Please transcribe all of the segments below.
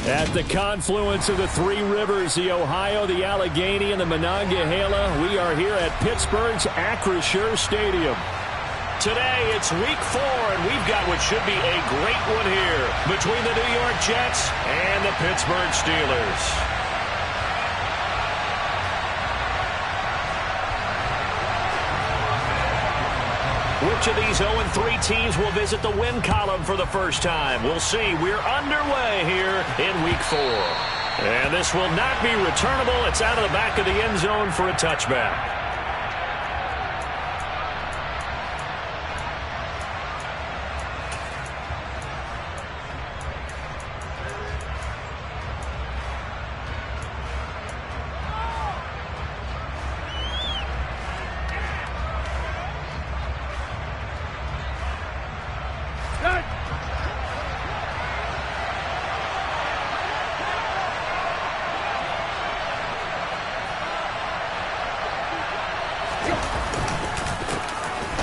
At the confluence of the three rivers, the Ohio, the Allegheny, and the Monongahela, we are here at Pittsburgh's Acrisure Stadium. Today, it's week 4, and we've got what should be a great one here between the New York Jets and the Pittsburgh Steelers. Which of these 0-3 teams will visit the win column for the first time? We'll see. We're underway here in week 4. And this will not be returnable. It's out of the back of the end zone for a touchback.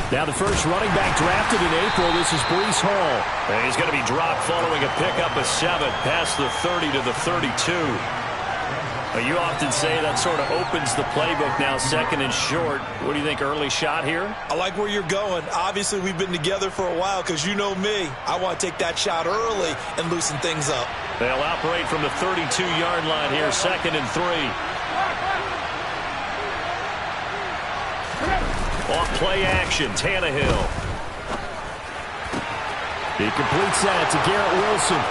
Now the first running back drafted in April, this is Breece Hall. And he's going to be dropped following a pickup of 7 past the 30 to the 32. You often say that sort of opens the playbook now, second and short. What do you think, early shot here? I like where you're going. Obviously, we've been together for a while because you know me. I want to take that shot early and loosen things up. They'll operate from the 32-yard line here, second and 3. Off play action, Tannehill. He completes that to Garrett Wilson.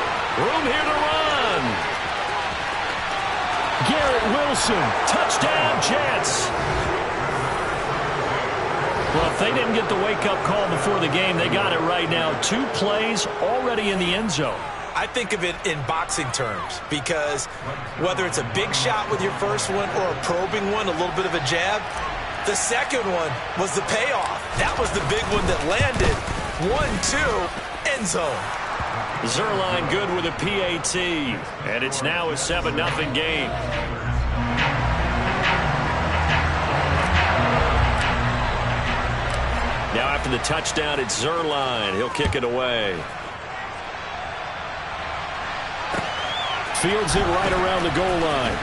Room here to run. Garrett Wilson. Touchdown, Jets. Well, if they didn't get the wake-up call before the game, they got it right now. 2 plays already in the end zone. I think of it in boxing terms because whether it's a big shot with your first one or a probing one, a little bit of a jab, the second one was the payoff. That was the big one that landed. 1-2, end zone. Zuerlein good with a PAT. And it's now a 7-0 game. Now after the touchdown, it's Zuerlein. He'll kick it away. Fields it right around the goal line.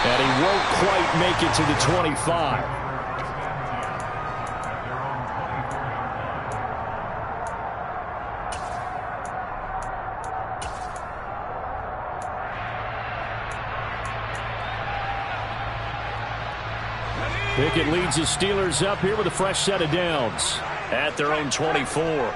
And he won't quite make it to the 25. Pickett leads the Steelers up here with a fresh set of downs. At their own 24.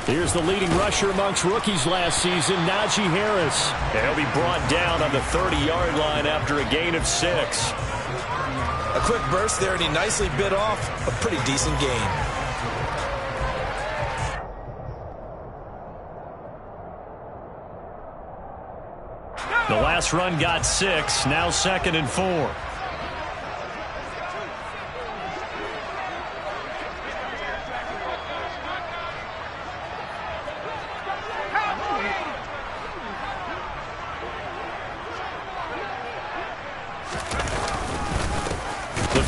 Here's the leading rusher amongst rookies last season, Najee Harris. And he'll be brought down on the 30-yard line after a gain of 6. A quick burst there, and he nicely bit off a pretty decent gain. The last run got 6, now second and 4.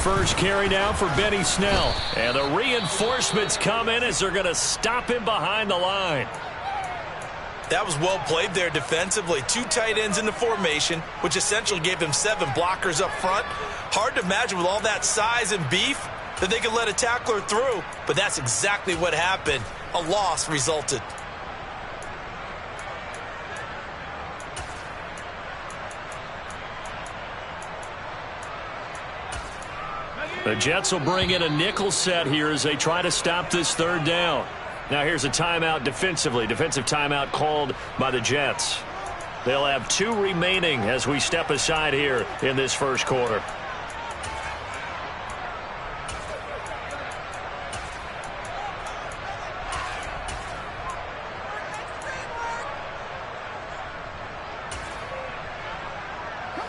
First carry now for Benny Snell. And the reinforcements come in as they're going to stop him behind the line. That was well played there defensively. 2 tight ends in the formation, which essentially gave them 7 blockers up front. Hard to imagine with all that size and beef that they could let a tackler through. But that's exactly what happened. A loss resulted. The Jets will bring in a nickel set here as they try to stop this third down. Now here's a timeout defensively. Defensive timeout called by the Jets. They'll have 2 remaining as we step aside here in this first quarter.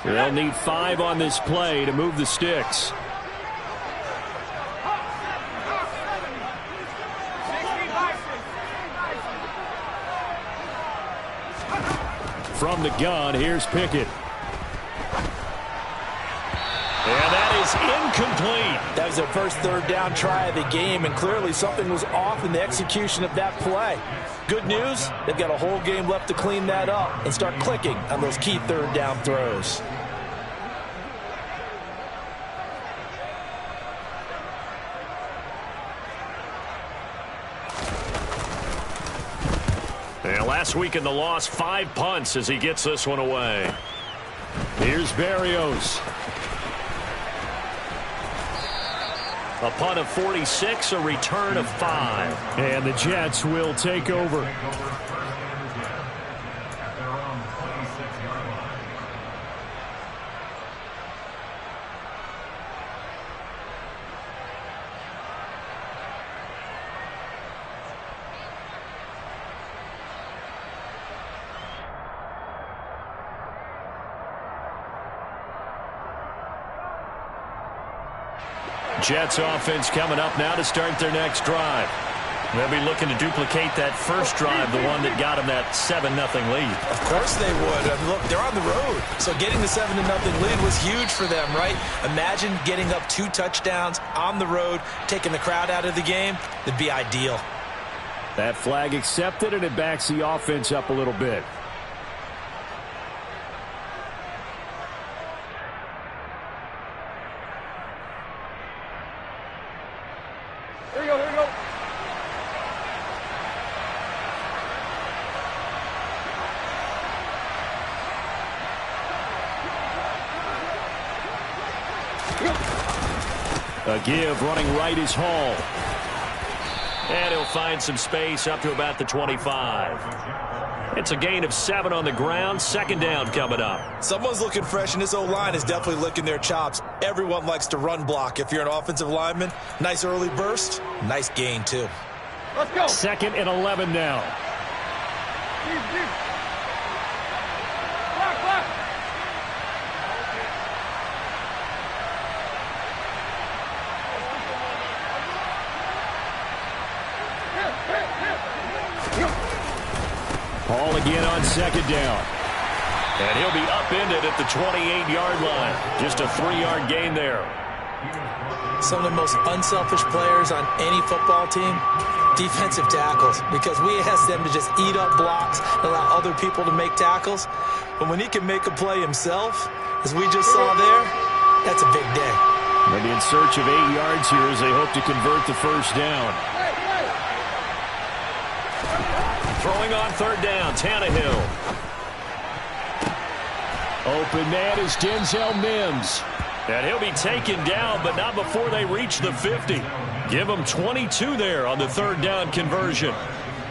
They'll need 5 on this play to move the sticks. From the gun, here's Pickett. And that is incomplete. That was their first third down try of the game, and clearly something was off in the execution of that play. Good news, they've got a whole game left to clean that up and start clicking on those key third down throws. And last week in the loss, 5 punts as he gets this one away. Here's Berrios. A punt of 46, a return of 5. And the Jets will take over. Jets offense coming up now to start their next drive. They'll be looking to duplicate that first drive, the one that got them that 7-0 lead. Of course they would. I mean, look, they're on the road. So getting the 7-0 lead was huge for them, right? Imagine getting up 2 touchdowns on the road, taking the crowd out of the game. It'd be ideal. That flag accepted, and it backs the offense up a little bit. Here we go, here we go. A give, running right is Hall. And he'll find some space up to about the 25. It's a gain of 7 on the ground. Second down coming up. Someone's looking fresh, and this O-line is definitely licking their chops. Everyone likes to run block. If you're an offensive lineman, nice early burst, nice gain too. Let's go. 2nd and 11 now. Deep, deep. Block, block. Hall again on 2nd down. And he'll be upended at the 28-yard line. Just a 3-yard gain there. Some of the most unselfish players on any football team, defensive tackles, because we ask them to just eat up blocks and allow other people to make tackles. But when he can make a play himself, as we just saw there, that's a big day. They'll be in search of 8 yards here as they hope to convert the first down. Throwing on 3rd down, Tannehill. Open man is Denzel Mims. And he'll be taken down, but not before they reach the 50. Give him 22 there on the 3rd down conversion.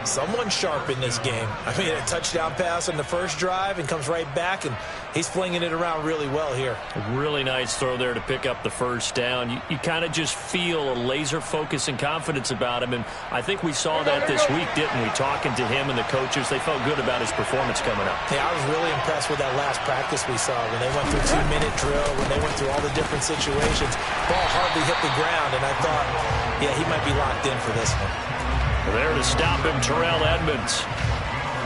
Someone sharp in this game. I mean, a touchdown pass on the first drive and comes right back, and he's flinging it around really well here. A really nice throw there to pick up the first down. You kind of just feel a laser focus and confidence about him, and I think we saw that this week, didn't we? Talking to him and the coaches, they felt good about his performance coming up. Yeah, I was really impressed with that last practice we saw when they went through 2-minute drill, when they went through all the different situations. Ball hardly hit the ground, and I thought, yeah, he might be locked in for this one. There to stop him, Terrell Edmonds.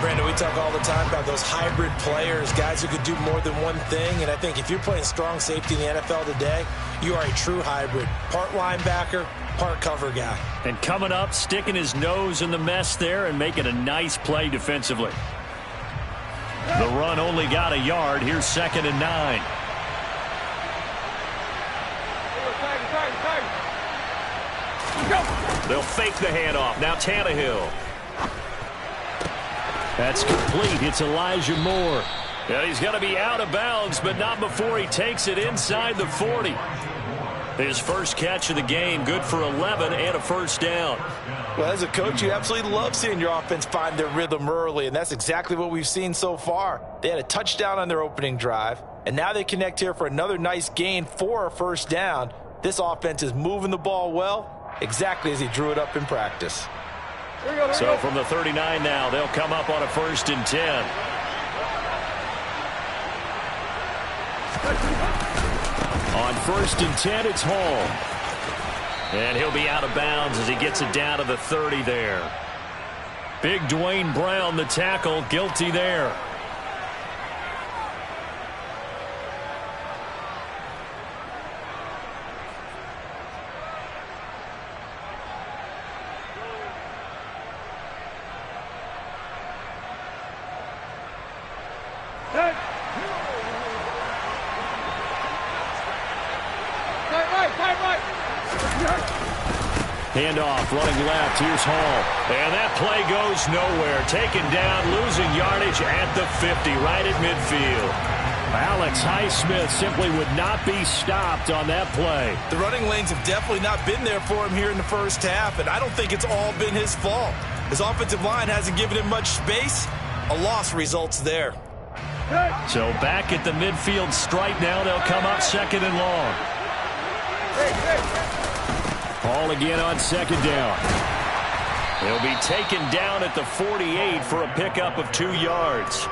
Brandon, we talk all the time about those hybrid players, guys who could do more than one thing, and I think if you're playing strong safety in the NFL today, you are a true hybrid. Part linebacker, part cover guy. And coming up, sticking his nose in the mess there and making a nice play defensively. The run only got a yard. Here's 2nd and 9. They'll fake the handoff. Now Tannehill. That's complete. It's Elijah Moore. Yeah, he's going to be out of bounds, but not before he takes it inside the 40. His first catch of the game, good for 11 and a first down. Well, as a coach, you absolutely love seeing your offense find their rhythm early, and that's exactly what we've seen so far. They had a touchdown on their opening drive, and now they connect here for another nice gain for a first down. This offense is moving the ball well, exactly as he drew it up in practice. So from the 39 now, they'll come up on a 1st and 10. On 1st and 10, it's Hall. And he'll be out of bounds as he gets it down to the 30 there. Big Dwayne Brown, the tackle, guilty there. Tight right. Handoff, running left. Here's Hall. And that play goes nowhere. Taken down, losing yardage at the 50, right at midfield. Alex Highsmith simply would not be stopped on that play. The running lanes have definitely not been there for him here in the first half, and I don't think it's all been his fault. His offensive line hasn't given him much space. A loss results there. So back at the midfield stripe now. They'll come up second and long. Hall again on second down. He'll be taken down at the 48 for a pickup of 2 yards.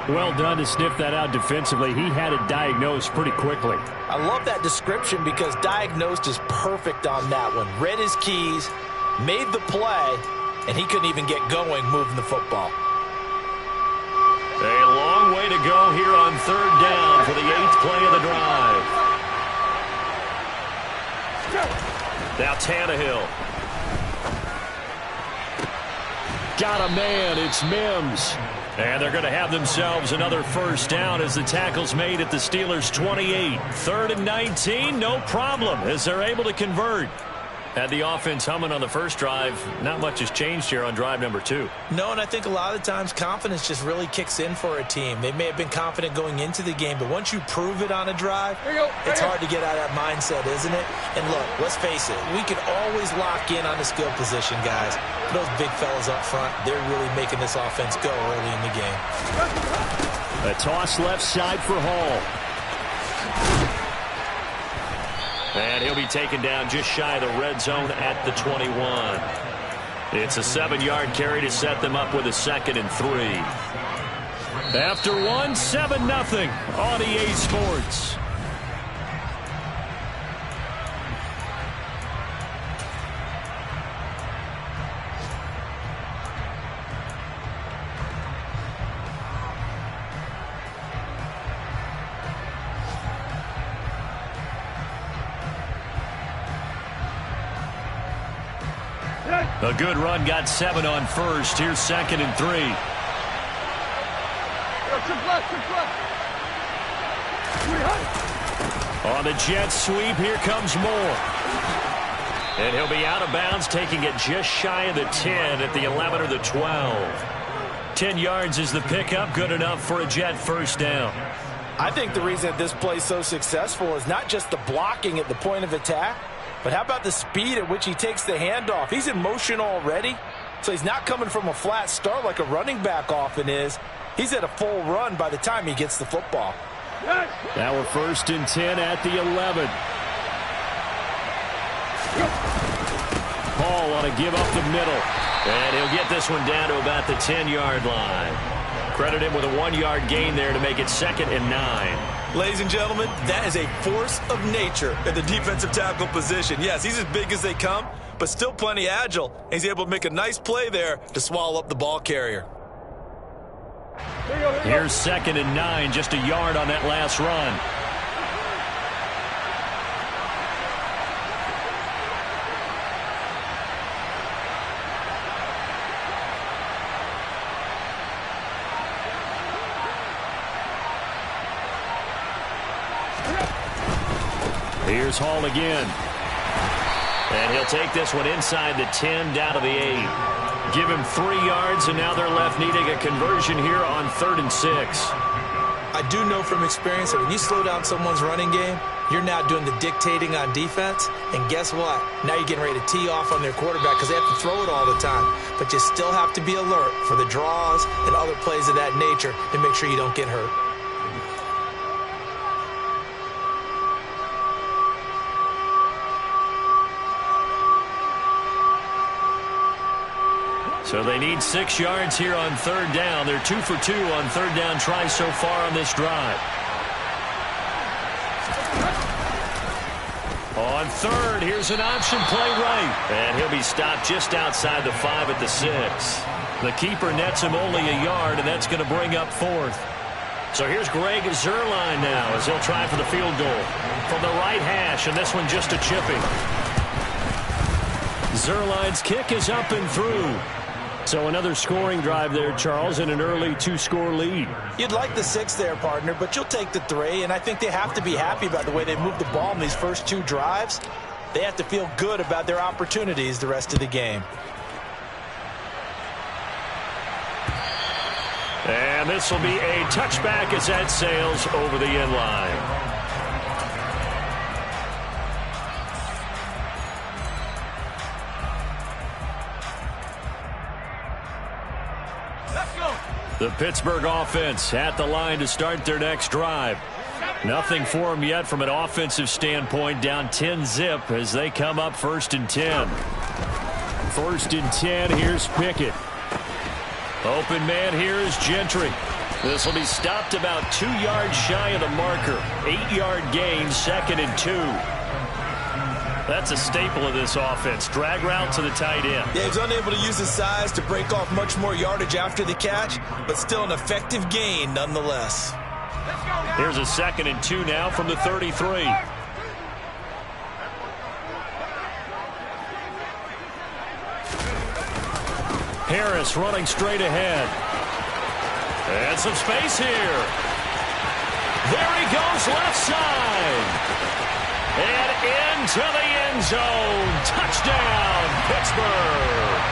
Well done to sniff that out defensively. He had it diagnosed pretty quickly. I love that description because diagnosed is perfect on that one. Read his keys, made the play, and he couldn't even get going moving the football. A long way to go here on third down for the 8th play of the drive. Now Tannehill. Got a man. It's Mims. And they're going to have themselves another first down as the tackle's made at the Steelers' 28. 3rd and 19, no problem as they're able to convert. Had the offense humming on the first drive. Not much has changed here on drive number 2. No, and I think a lot of times confidence just really kicks in for a team. They may have been confident going into the game, but once you prove it on a drive, it's hard to get out of that mindset, isn't it? And look, let's face it, we can always lock in on the skill position, guys. Those big fellas up front, they're really making this offense go early in the game. A toss left side for Hall. And he'll be taken down just shy of the red zone at the 21. It's a 7-yard carry to set them up with a 2nd and 3. After 1, 7-0 on EA Sports. A good run, got 7 on first. Here's 2nd and 3. On the jet sweep, here comes Moore. And he'll be out of bounds, taking it just shy of the 10 at the 11 or the 12. 10 yards is the pickup, good enough for a Jet first down. I think the reason that this play is so successful is not just the blocking at the point of attack, but how about the speed at which he takes the handoff? He's in motion already, so he's not coming from a flat start like a running back often is. He's at a full run by the time he gets the football. Now we're 1st and 10 at the 11. Hall on a give up the middle. And he'll get this one down to about the 10-yard line. Credit him with a 1-yard gain there to make it 2nd and 9. Ladies and gentlemen, that is a force of nature at the defensive tackle position. Yes, he's as big as they come, but still plenty agile. He's able to make a nice play there to swallow up the ball carrier. Here's 2nd and 9, just a yard on that last run. Here's Hall again. And he'll take this one inside the 10 down to the 8. Give him 3 yards, and now they're left needing a conversion here on 3rd and 6. I do know from experience that when you slow down someone's running game, you're now doing the dictating on defense. And guess what? Now you're getting ready to tee off on their quarterback because they have to throw it all the time. But you still have to be alert for the draws and other plays of that nature to make sure you don't get hurt. So they need 6 yards here on 3rd down. They're 2 for 2 on 3rd down tries so far on this drive. On 3rd, here's an option play right. And he'll be stopped just outside the 5 at the 6. The keeper nets him only a yard, and that's going to bring up 4th. So here's Greg Zuerlein now as he'll try for the field goal. From the right hash, and this one just a chipping. Zuerlein's kick is up and through. So another scoring drive there, Charles, and an early 2-score lead. You'd like the 6 there, partner, but you'll take the 3, and I think they have to be happy about the way they moved the ball in these first 2 drives. They have to feel good about their opportunities the rest of the game. And this will be a touchback as that sails over the end line. The Pittsburgh offense at the line to start their next drive. Nothing for them yet from an offensive standpoint. Down 10-zip as they come up 1st and 10. 1st and 10. Here's Pickett. Open man here is Gentry. This will be stopped about 2 yards shy of the marker. 8-yard gain, 2nd and 2. That's a staple of this offense. Drag route to the tight end. Yeah, he's unable to use his size to break off much more yardage after the catch, but still an effective gain nonetheless. Here's a 2nd and 2 now from the 33. Harris running straight ahead. And some space here. There he goes left side. And into the end zone. Touchdown, Pittsburgh.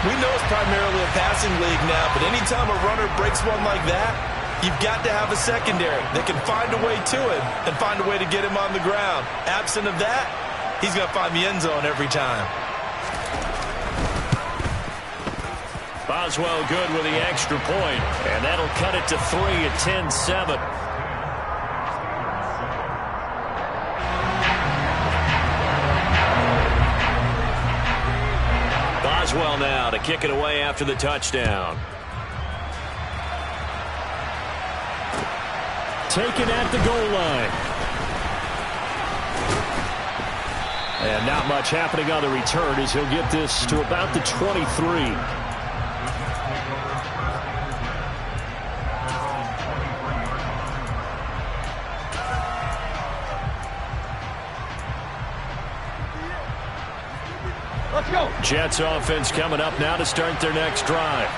We know it's primarily a passing league now, but anytime a runner breaks one like that, you've got to have a secondary that can find a way to him and find a way to get him on the ground. Absent of that, he's going to find the end zone every time. Boswell good with the extra point, and that'll cut it to 3 at 10-7. Boswell now to kick it away after the touchdown. Taken at the goal line. And not much happening on the return as he'll get this to about the 23. Jets offense coming up now to start their next drive.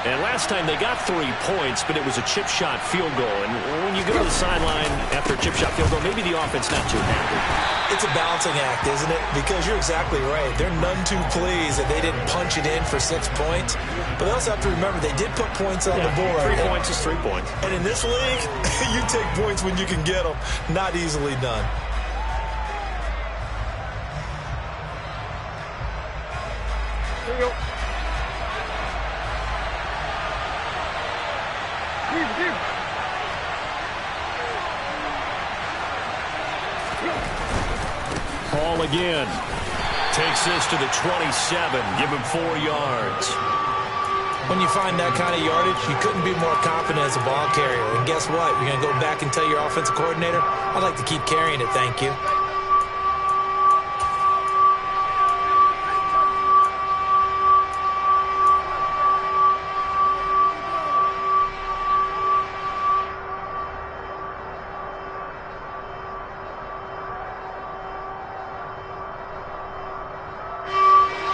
And last time they got 3 points, but it was a chip shot field goal. And when you go to the sideline after a chip shot field goal, maybe the offense not too happy. It's a balancing act, isn't it? Because you're exactly right. They're none too pleased that they didn't punch it in for 6 points. But they also have to remember they did put points on the board. 3 points is 3 points. And in this league, you take points when you can get them. Not easily done. There you go. Ball again. Takes this to the 27. Give him 4 yards. When you find that kind of yardage, you couldn't be more confident as a ball carrier. And guess what? You're going to go back and tell your offensive coordinator, I'd like to keep carrying it, thank you.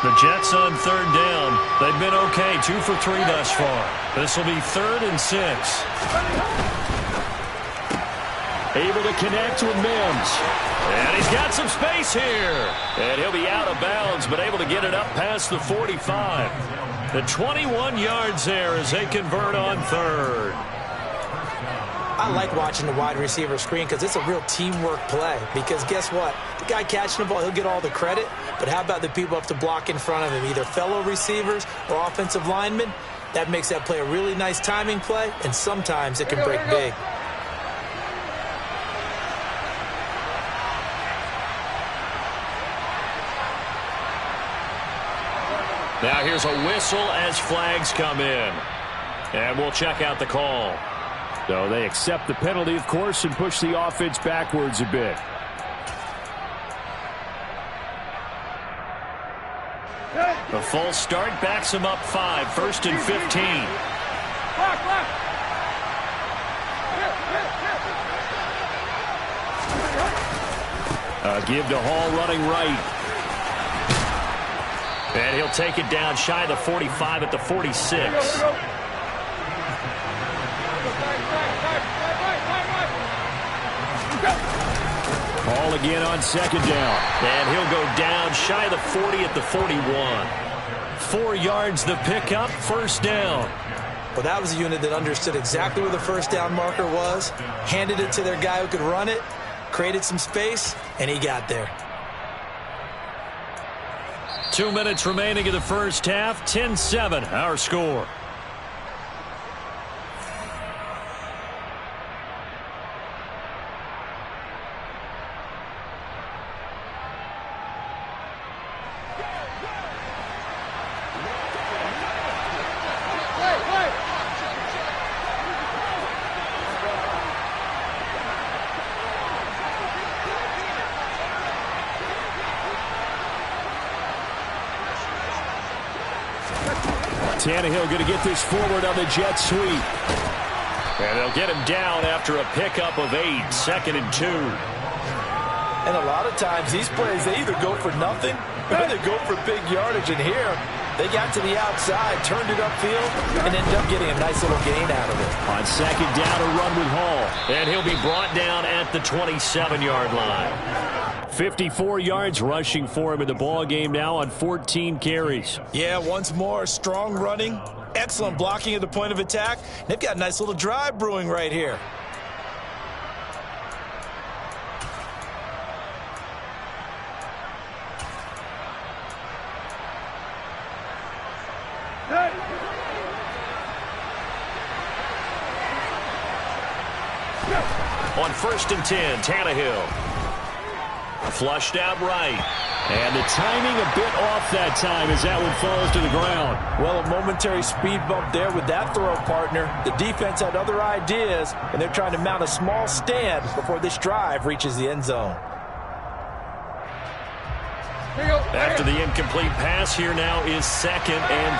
The Jets on 3rd down. They've been okay, 2 for 3 thus far. This will be 3rd and 6. Able to connect with Mims. And he's got some space here. And he'll be out of bounds, but able to get it up past the 45. The 21 yards there as they convert on 3rd. I like watching the wide receiver screen because it's a real teamwork play. Because guess what? The guy catching the ball, he'll get all the credit. But how about the people up to block in front of him, either fellow receivers or offensive linemen? That makes that play a really nice timing play, and sometimes it can break big. Now here's a whistle as flags come in. And we'll check out the call. So they accept the penalty, of course, and push the offense backwards a bit. A false start backs him up 5, 1st and 15. Give to Hall running right. And he'll take it down shy of the 45 at the 46. Ball again on second down. And he'll go down shy of the 40 at the 41. 4 yards the pickup, first down. Well, that was a unit that understood exactly where the first down marker was, handed it to their guy who could run it, created some space, and he got there. 2 minutes remaining in the first half, 10-7, our score. Tannehill going to get this forward on the jet sweep. And they'll get him down after a pickup of 8, 2nd and 2. And a lot of times these plays, they either go for nothing or they go for big yardage. And here, they got to the outside, turned it upfield, and ended up getting a nice little gain out of it. On second down, a run with Hall. And he'll be brought down at the 27-yard line. 54 yards rushing for him in the ball game now on 14 carries. Yeah, once more, strong running, excellent blocking at the point of attack. They've got a nice little drive brewing right here. On 1st and 10, Tannehill. Flushed out right. And the timing a bit off that time as that one falls to the ground. Well, a momentary speed bump there with that throw, partner. The defense had other ideas, and they're trying to mount a small stand before this drive reaches the end zone. After the incomplete pass, here now is 2nd and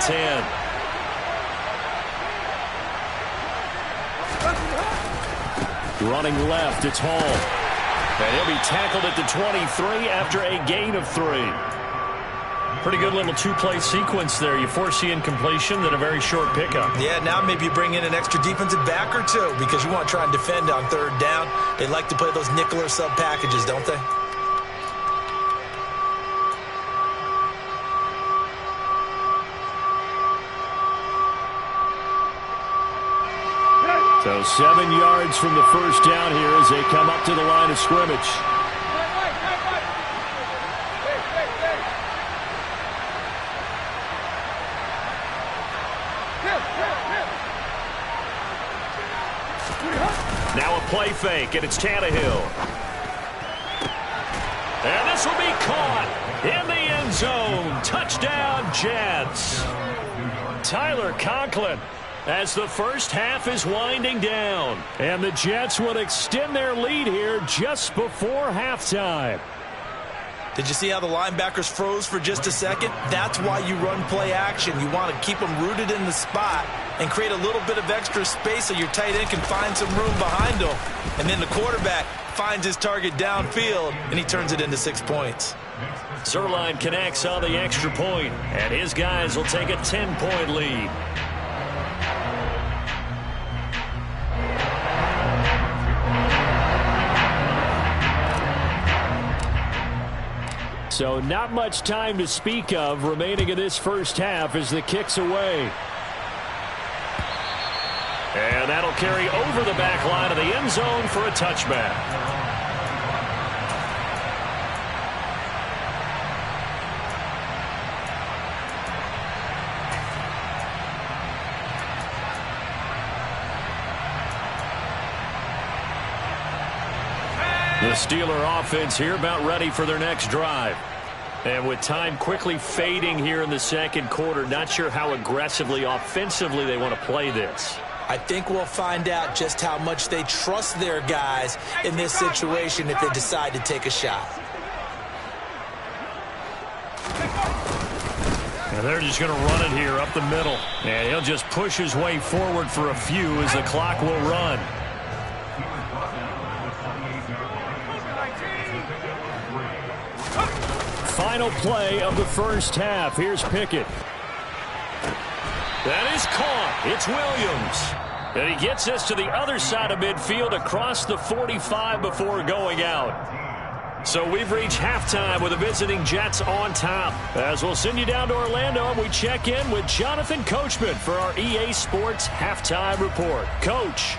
10. Running left, it's Hall. And he'll be tackled at the 23 after a gain of 3. Pretty good little 2-play sequence there. You force the incompletion, then a very short pickup. Yeah, now maybe you bring in an extra defensive back or two because you want to try and defend on 3rd down. They like to play those nickel or sub packages, don't they? So 7 yards from the first down here as they come up to the line of scrimmage. Now a play fake, and it's Tannehill. And this will be caught in the end zone. Touchdown, Jets. Tyler Conklin, as the first half is winding down. And the Jets will extend their lead here just before halftime. Did you see how the linebackers froze for just a second? That's why you run play action. You want to keep them rooted in the spot and create a little bit of extra space so your tight end can find some room behind him. And then the quarterback finds his target downfield, and he turns it into 6 points. Zerline connects on the extra point, and his guys will take a 10-point lead. So not much time to speak of remaining in this first half as the kick's away. And that'll carry over the back line of the end zone for a touchback. The Steeler offense here about ready for their next drive. And with time quickly fading here in the second quarter, not sure how aggressively, offensively they want to play this. I think we'll find out just how much they trust their guys in this situation if they decide to take a shot. And they're just going to run it here up the middle. And he'll just push his way forward for a few as the clock will run. final play of the first half. Here's Pickett. That is caught. It's Williams. And he gets this to the other side of midfield across the 45 before going out. So we've reached halftime with the visiting Jets on top. As we'll send you down to Orlando, and we check in with Jonathan Coachman for our EA Sports Halftime Report. Coach.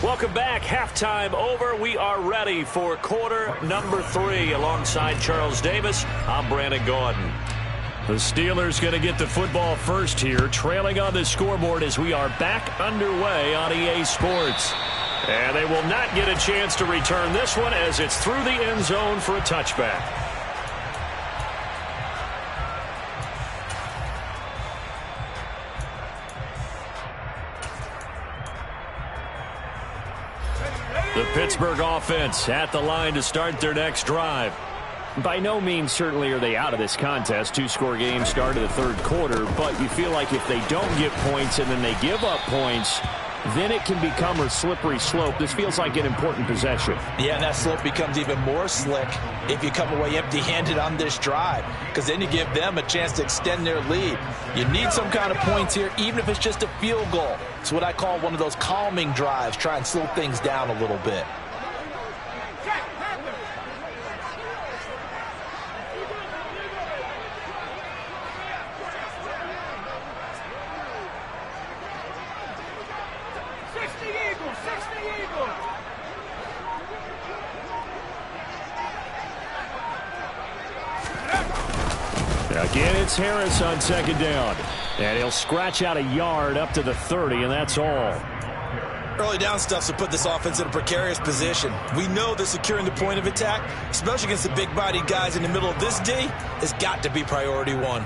Welcome back. Halftime over. We are ready for quarter number 3. Alongside Charles Davis, I'm Brandon Gaudin. The Steelers going to get the football first here, trailing on the scoreboard as we are back underway on EA Sports. And they will not get a chance to return this one as it's through the end zone for a touchback. The Pittsburgh offense at the line to start their next drive. By no means certainly are they out of this contest. 2-score game start of the third quarter, but you feel like if they don't get points and then they give up points, then it can become a slippery slope. This feels like an important possession. Yeah, and that slope becomes even more slick if you come away empty-handed on this drive, because then you give them a chance to extend their lead. You need some kind of points here, even if it's just a field goal. It's what I call one of those calming drives. Try and slow things down a little bit. Again, it's Harris on second down. And he'll scratch out a yard up to the 30, and that's all. Early down stuff to put this offense in a precarious position. We know that securing the point of attack, especially against the big-bodied guys in the middle of this D, has got to be priority one.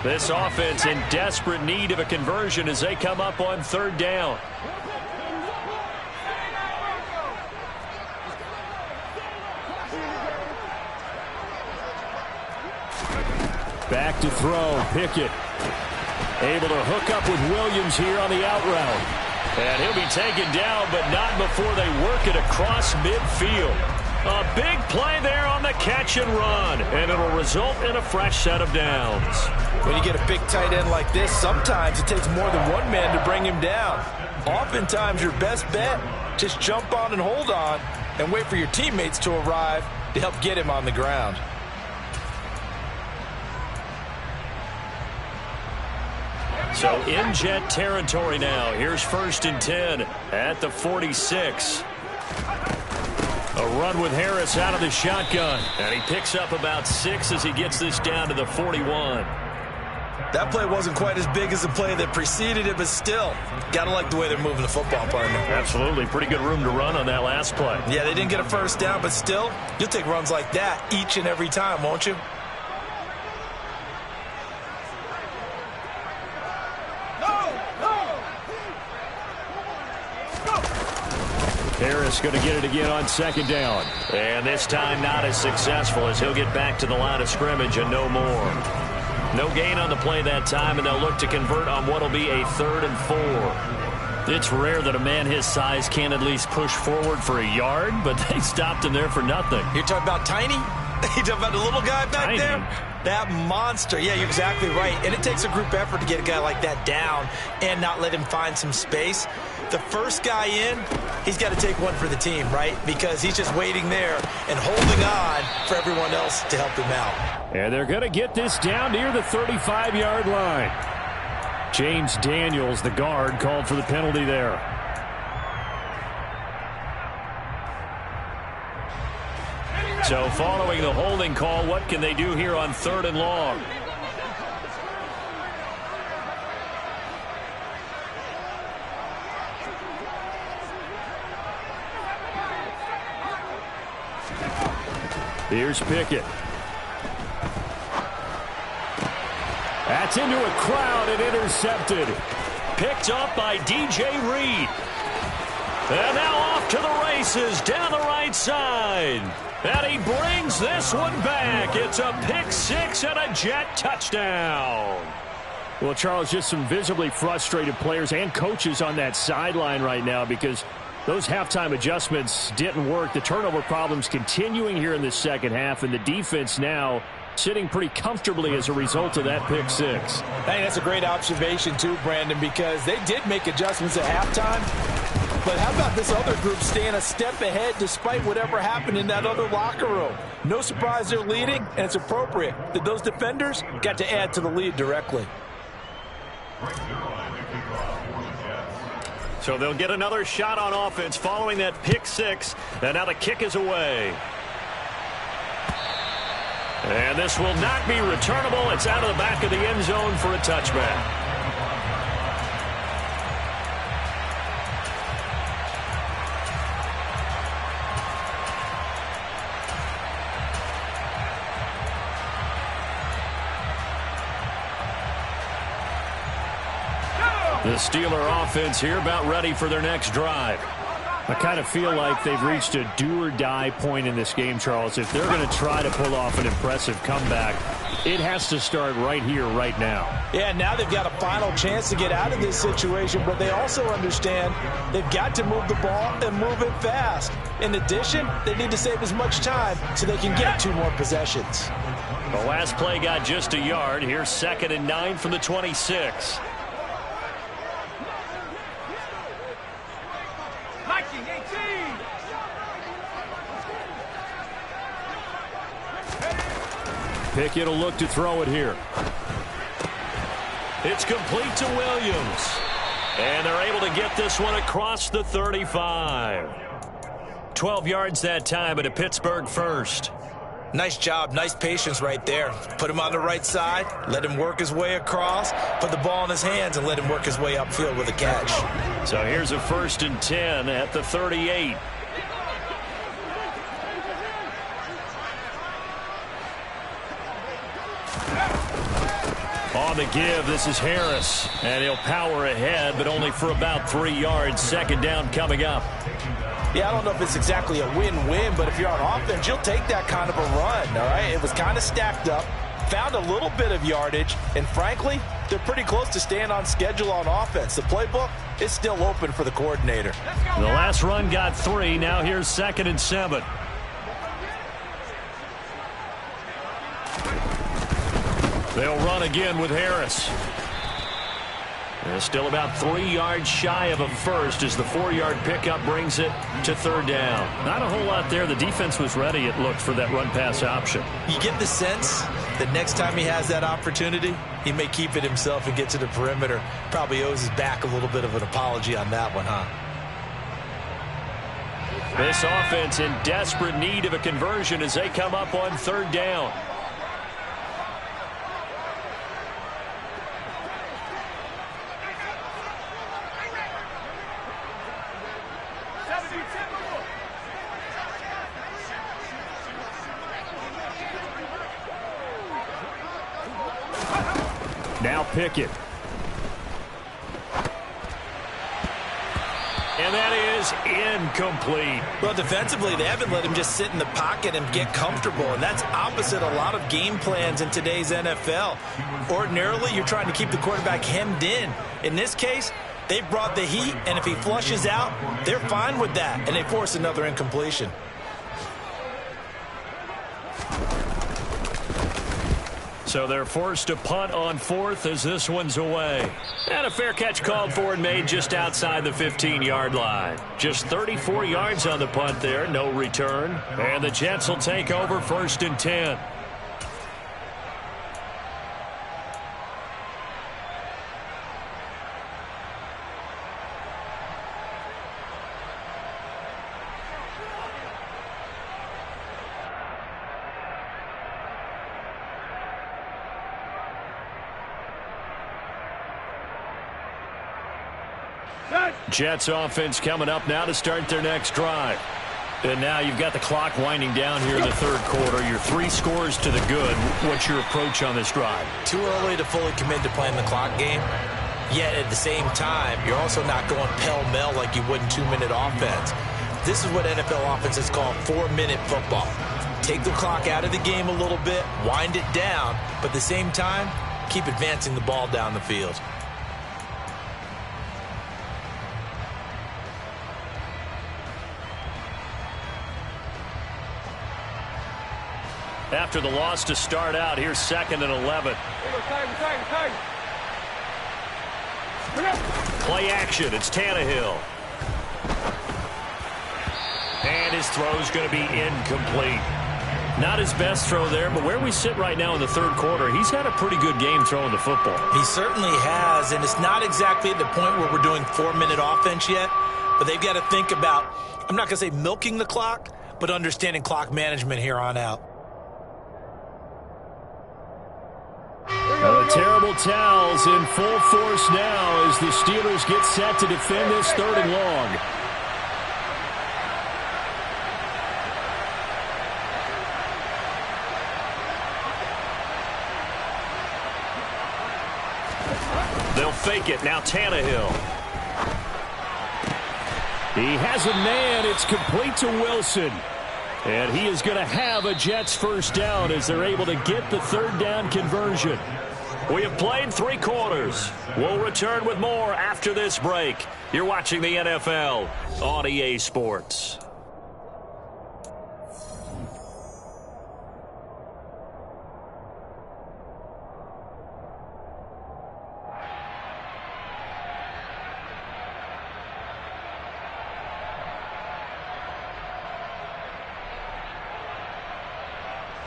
This offense in desperate need of a conversion as they come up on third down. Back to throw, Pickett. Able to hook up with Williams here on the out route. And he'll be taken down, but not before they work it across midfield. A big play there on the catch and run, and it'll result in a fresh set of downs. When you get a big tight end like this, sometimes it takes more than one man to bring him down. Oftentimes, your best bet, just jump on and hold on and wait for your teammates to arrive to help get him on the ground. So in Jet territory now. Here's 1st and 10 at the 46. A run with Harris out of the shotgun. And he picks up about 6 as he gets this down to the 41. That play wasn't quite as big as the play that preceded it, but still, gotta like the way they're moving the football, partner. Absolutely. Pretty good room to run on that last play. Yeah, they didn't get a first down, but still, you'll take runs like that each and every time, won't you? Harris going to get it again on second down. And this time not as successful as he'll get back to the line of scrimmage and no more. No gain on the play that time, and they'll look to convert on what will be a 3rd and 4. It's rare that a man his size can at least push forward for a yard, but they stopped him there for nothing. You're talking about Tiny? You talking about the little guy back there? That monster. Yeah, you're exactly right. And it takes a group effort to get a guy like that down and not let him find some space. The first guy in, he's got to take one for the team, right? Because he's just waiting there and holding on for everyone else to help him out. And they're going to get this down near the 35-yard line. James Daniels, the guard, called for the penalty there. So following the holding call, what can they do here on 3rd and long? Here's Pickett. Gets into a crowd and intercepted. Picked up by DJ Reed. And now off to the races down the right side. And he brings this one back. It's a pick six and a Jet touchdown. Well, Charles, just some visibly frustrated players and coaches on that sideline right now because those halftime adjustments didn't work. The turnover problems continuing here in the second half, and the defense now sitting pretty comfortably as a result of that pick six. I think that's a great observation too, Brandon, because they did make adjustments at halftime. But how about this other group staying a step ahead despite whatever happened in that other locker room? No surprise they're leading, and it's appropriate that those defenders got to add to the lead directly. So they'll get another shot on offense following that pick six. And now the kick is away. And this will not be returnable. It's out of the back of the end zone for a touchback. The Steeler offense here about ready for their next drive. I kind of feel like they've reached a do-or-die point in this game, Charles. If they're going to try to pull off an impressive comeback, it has to start right here, right now. Yeah, now they've got a final chance to get out of this situation, but they also understand they've got to move the ball and move it fast. In addition, they need to save as much time so they can get 2 more possessions. The last play got just a yard. Here's 2nd and 9 from the 26. Pickett will look to throw it here. It's complete to Williams. And they're able to get this one across the 35. 12 yards that time, but a Pittsburgh first. Nice job, nice patience right there. Put him on the right side, let him work his way across, put the ball in his hands, and let him work his way upfield with a catch. So here's a 1st and 10 at the 38. On the give, this is Harris. And he'll power ahead, but only for about 3 yards. 2nd down coming up. Yeah, I don't know if it's exactly a win-win, but if you're on offense, you'll take that kind of a run, all right? It was kind of stacked up, found a little bit of yardage, and frankly, they're pretty close to staying on schedule on offense. The playbook is still open for the coordinator. The last run got 3. Now here's 2nd and 7. They'll run again with Harris. And still about 3 yards shy of a first as the 4-yard pickup brings it to 3rd down. Not a whole lot there. The defense was ready, it looked, for that run-pass option. You get the sense that next time he has that opportunity, he may keep it himself and get to the perimeter. Probably owes his back a little bit of an apology on that one, huh? This offense in desperate need of a conversion as they come up on 3rd down. Now Pickett. And that is incomplete. Well, defensively, they haven't let him just sit in the pocket and get comfortable, and that's opposite a lot of game plans in today's NFL. Ordinarily, you're trying to keep the quarterback hemmed in. In this case, they brought the heat, and if he flushes out, they're fine with that, and they force another incompletion. So they're forced to punt on 4th as this one's away. And a fair catch called for and made just outside the 15-yard line. Just 34 yards on the punt there, no return. And the Jets will take over 1st and 10. Jets offense coming up now to start their next drive. And now you've got the clock winding down here in the third quarter. Your 3 scores to the good. What's your approach on this drive? Too early to fully commit to playing the clock game. Yet at the same time, you're also not going pell-mell like you would in 2-minute offense. This is what NFL offenses call 4-minute football. Take the clock out of the game a little bit, wind it down, but at the same time, keep advancing the ball down the field. After the loss to start out, here's 2nd and 11. Play action. It's Tannehill. And his throw's going to be incomplete. Not his best throw there, but where we sit right now in the third quarter, he's had a pretty good game throwing the football. He certainly has, and it's not exactly at the point where we're doing 4-minute offense yet, but they've got to think about, I'm not going to say milking the clock, but understanding clock management here on out. The terrible towels in full force now as the Steelers get set to defend this 3rd and long. They'll fake it. Now Tannehill. He has a man. It's complete to Wilson. And he is going to have a Jets first down as they're able to get the 3rd down conversion. We have played 3 quarters. We'll return with more after this break. You're watching the NFL on EA Sports.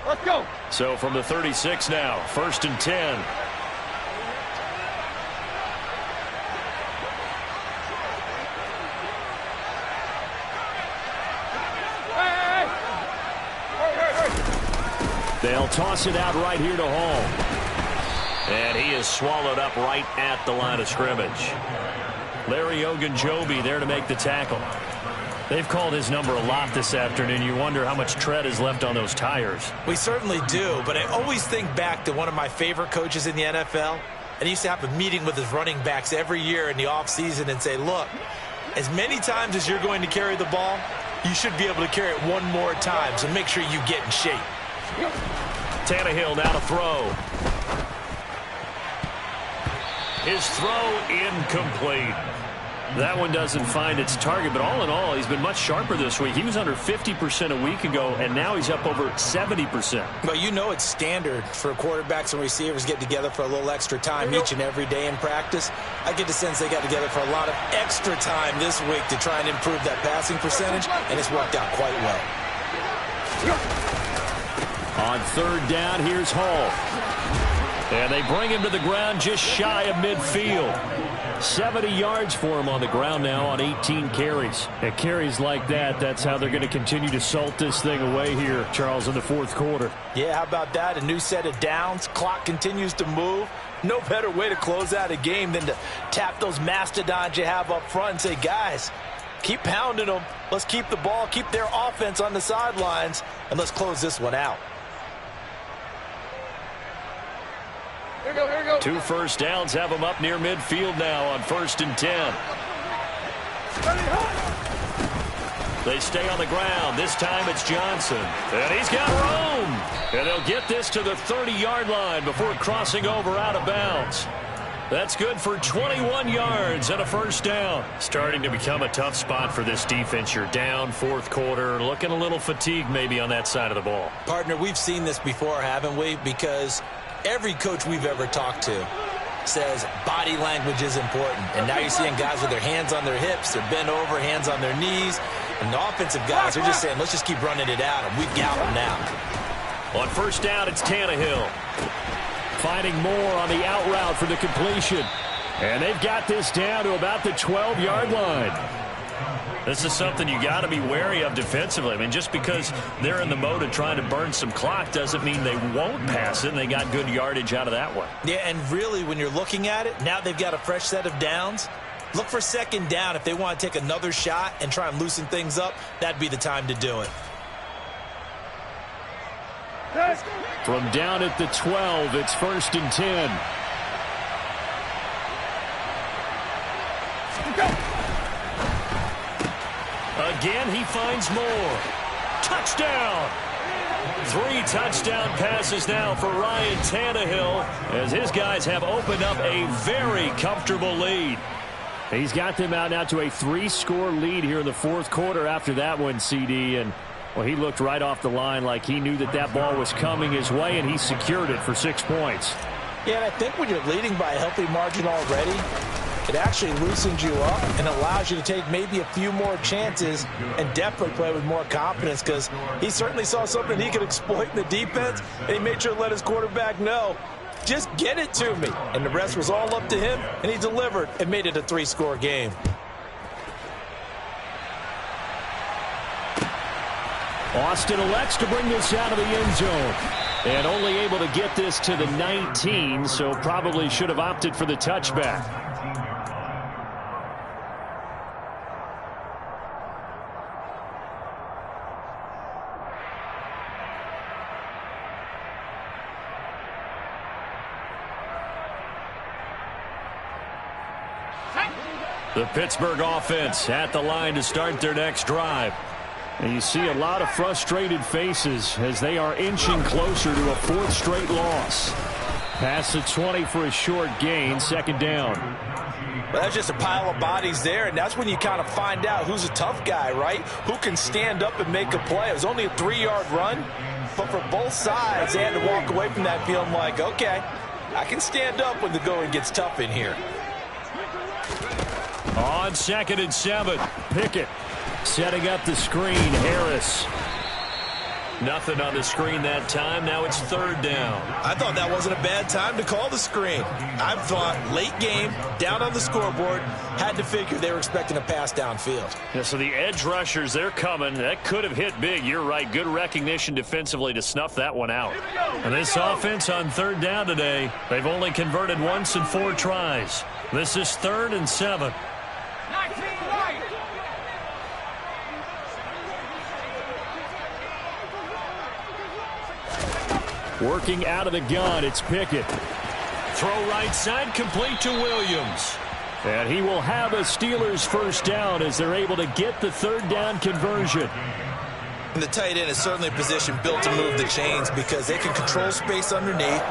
Let's go. So from the 36 now, 1st and 10. They'll toss it out right here to Hall. And he is swallowed up right at the line of scrimmage. Larry Ogunjobi there to make the tackle. They've called his number a lot this afternoon. You wonder how much tread is left on those tires. We certainly do, but I always think back to one of my favorite coaches in the NFL. And he used to have a meeting with his running backs every year in the offseason and say, look, as many times as you're going to carry the ball, you should be able to carry it one more time, so make sure you get in shape. Tannehill now to throw. His throw incomplete. That one doesn't find its target, but all in all, he's been much sharper this week. He was under 50% a week ago, and now he's up over 70%. Well, you know it's standard for quarterbacks and receivers get together for a little extra time each and every day in practice. I get the sense they got together for a lot of extra time this week to try and improve that passing percentage, and it's worked out quite well. On 3rd down, here's Hall. And they bring him to the ground just shy of midfield. 70 yards for him on the ground now on 18 carries. At carries like that, that's how they're going to continue to salt this thing away here, Charles, in the 4th quarter. Yeah, how about that? A new set of downs. Clock continues to move. No better way to close out a game than to tap those mastodons you have up front and say, guys, keep pounding them. Let's keep the ball, keep their offense on the sidelines, and let's close this one out. Here we go, here we go. 2 first downs have them up near midfield now on 1st and 10. They stay on the ground. This time it's Johnson. And he's got room. And they'll get this to the 30-yard line before crossing over out of bounds. That's good for 21 yards and a first down. Starting to become a tough spot for this defense. You're down 4th quarter, looking a little fatigued maybe on that side of the ball. Partner, we've seen this before, haven't we? Because every coach we've ever talked to says body language is important. And now you're seeing guys with their hands on their hips, they're bent over, hands on their knees. And the offensive guys are just saying, let's just keep running it at them. We've got them now. On 1st down, it's Tannehill. Finding more on the out route for the completion. And they've got this down to about the 12-yard line. This is something you got to be wary of defensively. I mean, just because they're in the mode of trying to burn some clock doesn't mean they won't pass it, and they got good yardage out of that one. Yeah, and really, when you're looking at it, now they've got a fresh set of downs. Look for second down. If they want to take another shot and try and loosen things up, that'd be the time to do it. From down at the 12, it's 1st and 10. Again, he finds more. Touchdown! 3 touchdown passes now for Ryan Tannehill as his guys have opened up a very comfortable lead. He's got them out now to a 3-score lead here in the 4th quarter after that one, CD. And, well, he looked right off the line like he knew that that ball was coming his way, and he secured it for 6 points. Yeah, and I think when you're leading by a healthy margin already, it actually loosens you up and allows you to take maybe a few more chances and definitely play with more confidence, because he certainly saw something he could exploit in the defense, and he made sure to let his quarterback know, just get it to me. And the rest was all up to him, and he delivered and made it a 3-score game. Austin elects to bring this out of the end zone. And only able to get this to the 19, so probably should have opted for the touchback. The Pittsburgh offense at the line to start their next drive. And you see a lot of frustrated faces as they are inching closer to a 4th straight loss. Past the 20 for a short gain, 2nd down. Well, that's just a pile of bodies there, and that's when you kind of find out who's a tough guy, right? Who can stand up and make a play. It was only a 3-yard run, but for both sides, they had to walk away from that feeling like, okay, I can stand up when the going gets tough in here. On 2nd and 7, Pickett setting up the screen. Harris. Nothing on the screen that time. Now it's 3rd down. I thought that wasn't a bad time to call the screen. I thought late game, down on the scoreboard, had to figure they were expecting a pass downfield. Yeah, so the edge rushers, they're coming. That could have hit big. You're right. Good recognition defensively to snuff that one out. And this offense on 3rd down today, they've only converted once in 4 tries. This is 3rd and 7. Working out of the gun, it's Pickett. Throw right side, complete to Williams. And he will have a Steelers 1st down as they're able to get the 3rd down conversion. And the tight end is certainly a position built to move the chains because they can control space underneath.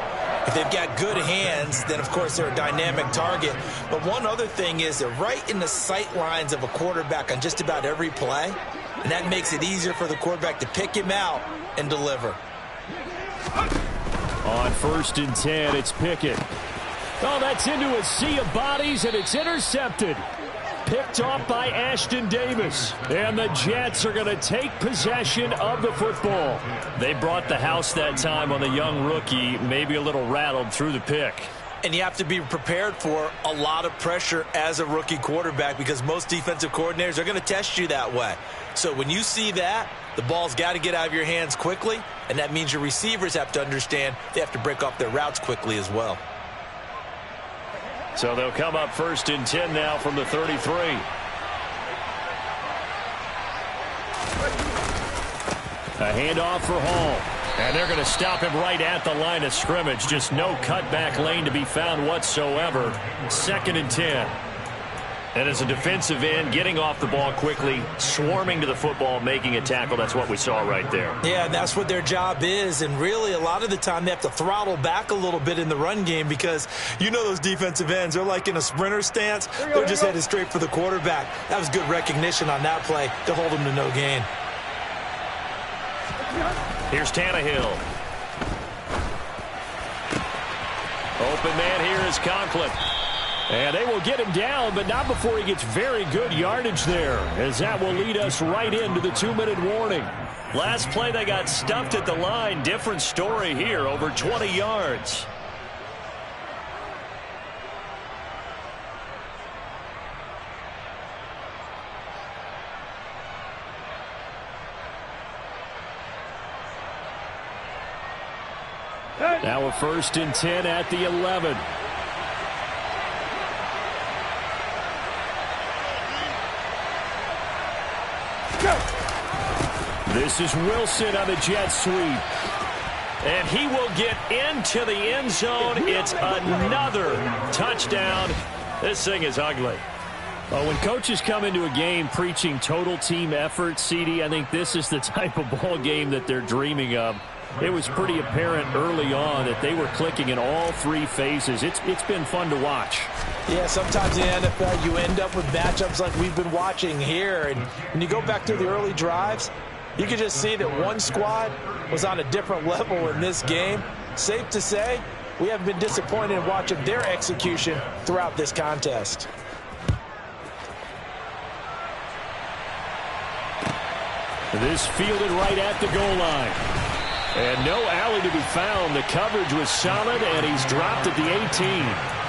If they've got good hands, then, of course, they're a dynamic target. But one other thing is they're right in the sight lines of a quarterback on just about every play, and that makes it easier for the quarterback to pick him out and deliver. On 1st and 10, it's Pickett. Oh, that's into a sea of bodies, and it's intercepted. Picked off by Ashton Davis. And the Jets are going to take possession of the football. They brought the house that time on the young rookie, maybe a little rattled through the pick. And you have to be prepared for a lot of pressure as a rookie quarterback because most defensive coordinators are going to test you that way. So when you see that, the ball's got to get out of your hands quickly, and that means your receivers have to understand they have to break off their routes quickly as well. So they'll come up 1st and 10 now from the 33. A handoff for Hall. And they're going to stop him right at the line of scrimmage. Just no cutback lane to be found whatsoever. 2nd and 10. And as a defensive end, getting off the ball quickly, swarming to the football, making a tackle. That's what we saw right there. Yeah, and that's what their job is. And really, a lot of the time, they have to throttle back a little bit in the run game because you know those defensive ends, they're like in a sprinter stance. They're just headed straight for the quarterback. That was good recognition on that play to hold them to no gain. Here's Tannehill. Open man here is Conklin. And they will get him down, but not before he gets very good yardage there, as that will lead us right into the 2-minute warning. Last play, they got stuffed at the line. Different story here, over 20 yards. Now a 1st and 10 at the 11. This is Wilson on the jet sweep. And he will get into the end zone. It's another touchdown. This thing is ugly. Well, when coaches come into a game preaching total team effort, CD, I think this is the type of ball game that they're dreaming of. It was pretty apparent early on that they were clicking in all three phases. It's been fun to watch. Yeah, sometimes in the NFL you end up with matchups like we've been watching here. And when you go back to the early drives, you can just see that one squad was on a different level in this game. Safe to say, we haven't been disappointed in watching their execution throughout this contest. This fielded right at the goal line. And no alley to be found. The coverage was solid, and he's dropped at the 18.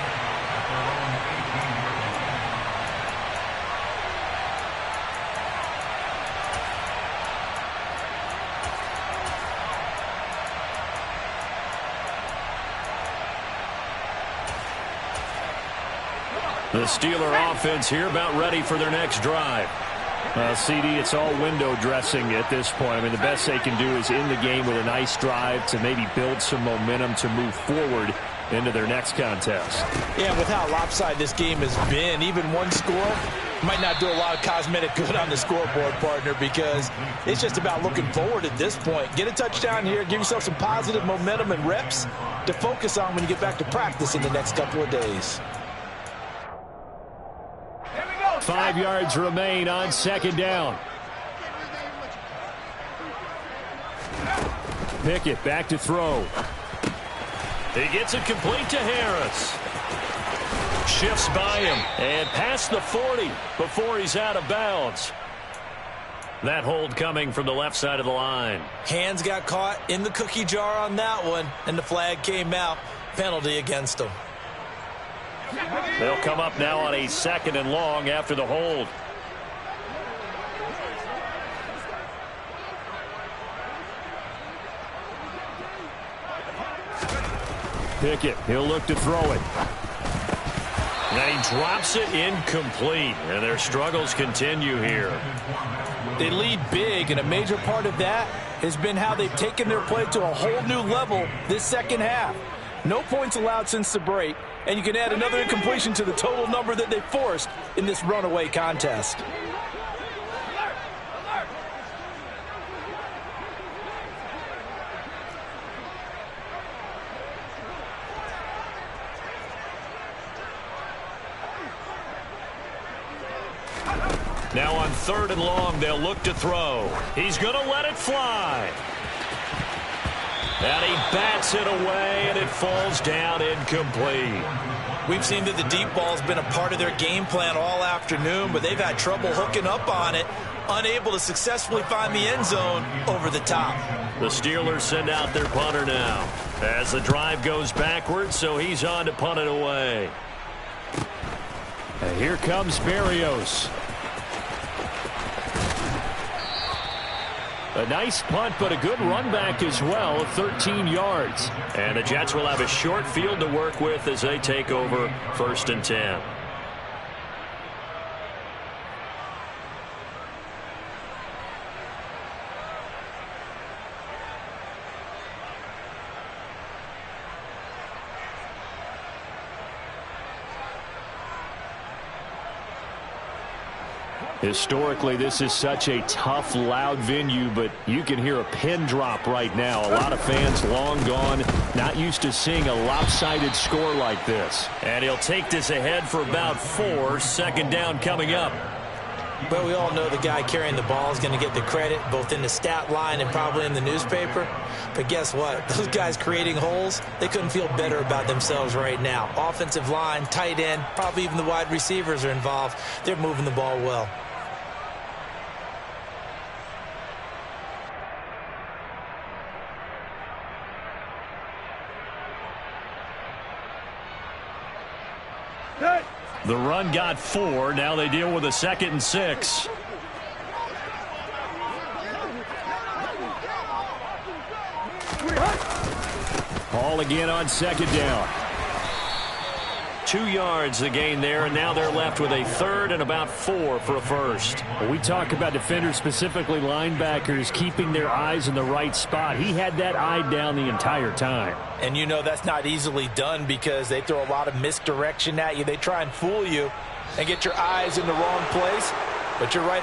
The Steeler offense here about ready for their next drive. CD, it's all window dressing at this point. I mean, the best they can do is in the game with a nice drive to maybe build some momentum to move forward into their next contest. Yeah, with how lopsided this game has been, even one score might not do a lot of cosmetic good on the scoreboard, partner, because it's just about looking forward at this point. Get a touchdown here, give yourself some positive momentum and reps to focus on when you get back to practice in the next couple of days. 5 yards remain on second down. Pickett back to throw. He gets it complete to Harris. Shifts by him and past the 40 before he's out of bounds. That hold coming from the left side of the line. Hands got caught in the cookie jar on that one, and the flag came out. Penalty against him. They'll come up now on a 2nd and long after the hold. Pickett, he'll look to throw it. And he drops it incomplete. And their struggles continue here. They lead big, and a major part of that has been how they've taken their play to a whole new level this second half. No points allowed since the break, and you can add another incompletion to the total number that they forced in this runaway contest. Now on 3rd and long, they'll look to throw. He's going to let it fly. And he bats it away, and it falls down incomplete. We've seen that the deep ball's been a part of their game plan all afternoon, but they've had trouble hooking up on it, unable to successfully find the end zone over the top. The Steelers send out their punter now as the drive goes backwards, so he's on to punt it away. And here comes Berrios. A nice punt, but a good run back as well, 13 yards. And the Jets will have a short field to work with as they take over 1st and 10. Historically, this is such a tough, loud venue, but you can hear a pin drop right now. A lot of fans long gone, not used to seeing a lopsided score like this. And he'll take this ahead for about 4. 2nd down coming up. But we all know the guy carrying the ball is going to get the credit, both in the stat line and probably in the newspaper. But guess what? Those guys creating holes, they couldn't feel better about themselves right now. Offensive line, tight end, probably even the wide receivers are involved. They're moving the ball well. The run got 4. Now they deal with a 2nd and 6. Ball again on 2nd down. 2 yards the gain there, and now they're left with a third and about 4 for a first. Well, we talk about defenders, specifically linebackers, keeping their eyes in the right spot. He had that eye down the entire time. And you know that's not easily done because they throw a lot of misdirection at you. They try and fool you and get your eyes in the wrong place. But you're right.